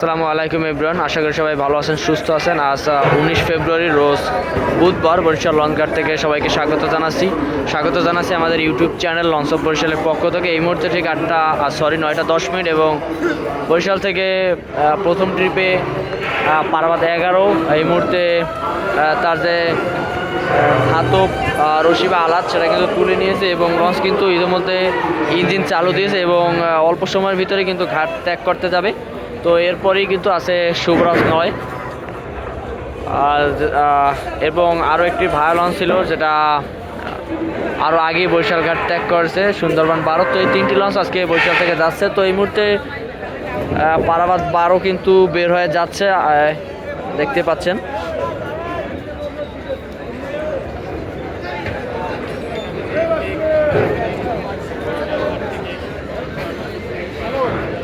আসসালামু আলাইকুম এভরিওয়ান, আশা করি সবাই ভালো আছেন, সুস্থ আছেন। আজ 19 ফেব্রুয়ারি রোজ বুধবার বরিশাল লঞ্চঘাট থেকে সবাইকে স্বাগত জানাচ্ছি আমাদের ইউটিউব চ্যানেল লঞ্চ অফ বরিশালের পক্ষ থেকে। এই মুহূর্তে ঠিক 9:10 এবং বরিশাল থেকে প্রথম ট্রিপে পারাবাদ 11 এই মুহূর্তে তার যে ধাতব রশি বা আলাদ সেটা কিন্তু তুলে নিয়েছে এবং লঞ্চ কিন্তু ইতিমধ্যে ইঞ্জিন চালু দিয়েছে এবং অল্প সময়ের ভিতরে কিন্তু ঘাট ত্যাগ করতে যাবে। তো এরপরেই কিন্তু আছে শুভরাজ 9 এবং আরও একটি ভায়া লঞ্চ ছিল যেটা আরও আগেই বরিশাল ঘাট ত্যাগ করেছে, সুন্দরবন 12। তো এই তিনটি লঞ্চ আজকে বরিশাল থেকে যাচ্ছে। তো এই মুহূর্তে পারাবাদ 12 কিন্তু বের হয়ে যাচ্ছে, দেখতে পাচ্ছেন।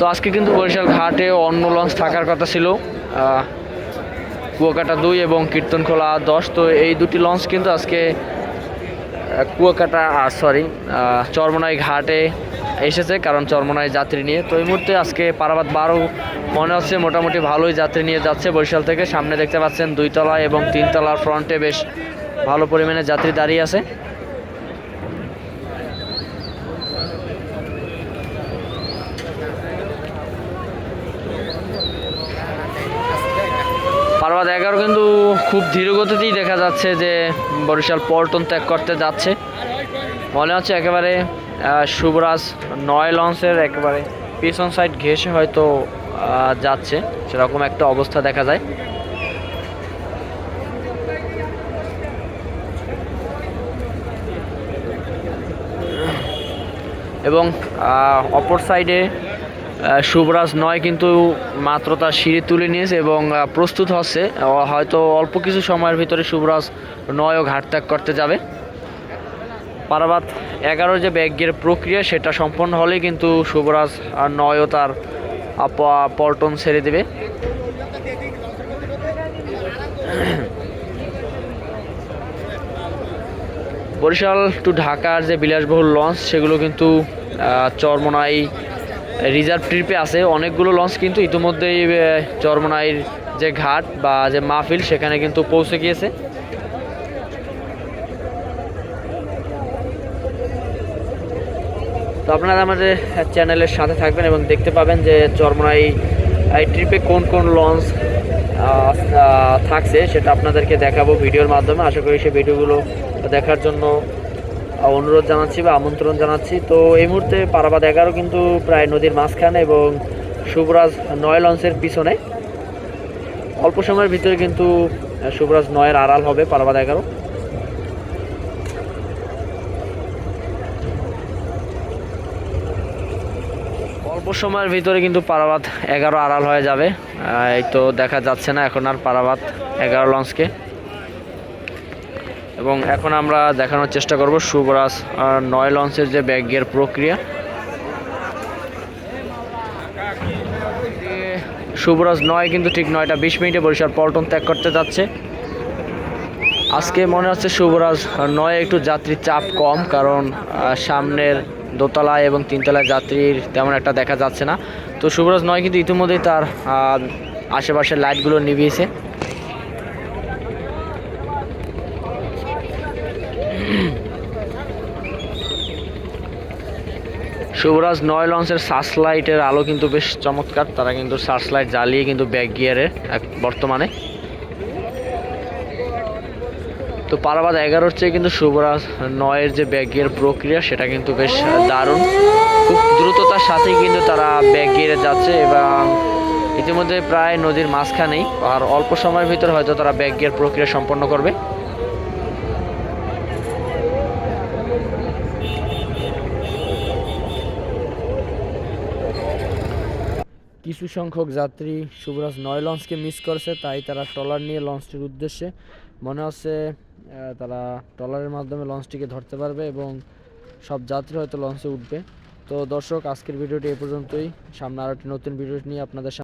তো আজকে কিন্তু বরিশাল ঘাটে অন্য লঞ্চ থাকার কথা ছিল, কুয়াকাটা 2 এবং কীর্তনখোলা 10। তো এই দুটি লঞ্চ কিন্তু আজকে চরমোনাই ঘাটে এসেছে, কারণ চরমোনাই যাত্রী নিয়ে। তো এই মুহূর্তে আজকে পারাবাদ 12 মনে হচ্ছে মোটামুটি ভালোই যাত্রী নিয়ে যাচ্ছে বরিশাল থেকে। সামনে দেখতে পাচ্ছেন 2 তলা এবং 3 তলার ফ্রন্টে বেশ ভালো পরিমাণে যাত্রী দাঁড়িয়ে আছে। পারাবাদ 11 কিন্তু খুব ধীর গতিতেই দেখা যাচ্ছে যে বরিশাল পল্টন ত্যাগ করতে যাচ্ছে। মনে হচ্ছে একেবারে শুভরাজ 9 লঞ্চের একেবারে পিছন সাইড ঘেঁষে হয়তো যাচ্ছে, সেরকম একটা অবস্থা দেখা যায়। এবং অপর সাইডে শুভরাজ 9 কিন্তু মাত্র তার সিঁড়ি তুলে নিয়েছে এবং প্রস্তুত হচ্ছে, হয়তো অল্প কিছু সময়ের ভিতরে শুভরাজ 9ও ঘাট ত্যাগ করতে যাবে। পারাবাদ 11 যে ব্যাগের প্রক্রিয়া সেটা সম্পন্ন হলেই কিন্তু শুভরাজ 9ও তার পল্টন ছেড়ে দেবে। বরিশাল টু ঢাকার যে বিলাসবহুল লঞ্চ সেগুলো কিন্তু চরমোনাই রিজার্ভ ট্রিপে আছে। অনেকগুলো লঞ্চ কিন্তু ইতিমধ্যেই চরমোনাইয়ের যে ঘাট বা যে মাহফিল সেখানে কিন্তু পৌঁছে গিয়েছে। তো আপনারা আমাদের চ্যানেলের সাথে থাকবেন এবং দেখতে পাবেন যে চরমোনাই এই ট্রিপে কোন কোন লঞ্চ থাকছে সেটা আপনাদেরকে দেখাবো ভিডিওর মাধ্যমে। আশা করি সেই ভিডিওগুলো দেখার জন্য অনুরোধ জানাচ্ছি বা আমন্ত্রণ জানাচ্ছি। তো এই মুহূর্তে পারাবাদ 11 কিন্তু প্রায় নদীর মাঝখানে এবং শুভরাজ 9 লঞ্চের পিছনে। অল্প সময়ের ভিতরে কিন্তু শুভরাজ 9-এর আড়াল হবে পারাবাদ 11। অল্প সময়ের ভিতরে কিন্তু পারাবাদ 11 আড়াল হয়ে যাবে। এই তো দেখা যাচ্ছে না এখন আর পারাবাদ 11 লঞ্চকে। এবং এখন আমরা দেখানোর চেষ্টা করব শুভরাজ 9 লঞ্চের যে ব্যাগের প্রক্রিয়া। শুভরাজ 9 কিন্তু ঠিক 9:20 বরিশাল পল্টন ত্যাগ করতে যাচ্ছে। আজকে মনে হচ্ছে শুভরাজ 9 একটু যাত্রীর চাপ কম, কারণ সামনের দোতলায় এবং 3 তলায় যাত্রীর তেমন একটা দেখা যাচ্ছে না। তো শুভরাজ 9 কিন্তু ইতিমধ্যেই তার আশেপাশের লাইটগুলো নিভিয়েছে। শুভরাজ 9 লঞ্চের সার্চ লাইটের আলো কিন্তু বেশ চমৎকার, তারা কিন্তু সার্চ লাইট জ্বালিয়ে কিন্তু ব্যাক গিয়ারে বর্তমানে। তো পারাবাদ 11-র চেয়ে কিন্তু শুভরাজ 9-এর যে ব্যাক গিয়ার প্রক্রিয়া সেটা কিন্তু বেশ দারুণ। খুব দ্রুততার সাথেই কিন্তু তারা ব্যাক গিয়ারে যাচ্ছে এবং ইতিমধ্যে প্রায় নদীর মাঝখানেই, আর অল্প সময়ের ভিতরে হয়তো তারা ব্যাক গিয়ার প্রক্রিয়া সম্পন্ন করবে। কিছু সংখ্যক যাত্রী শুভরাজ 9 লঞ্চকে মিস করেছে, তাই তারা ট্রলার নিয়ে লঞ্চটির উদ্দেশ্যে, মনে হচ্ছে তারা ট্রলারের মাধ্যমে লঞ্চটিকে ধরতে পারবে এবং সব যাত্রী হয়তো লঞ্চে উঠবে। তো দর্শক, আজকের ভিডিওটি এ পর্যন্তই। সামনে আরও একটি নতুন ভিডিও নিয়ে আপনাদের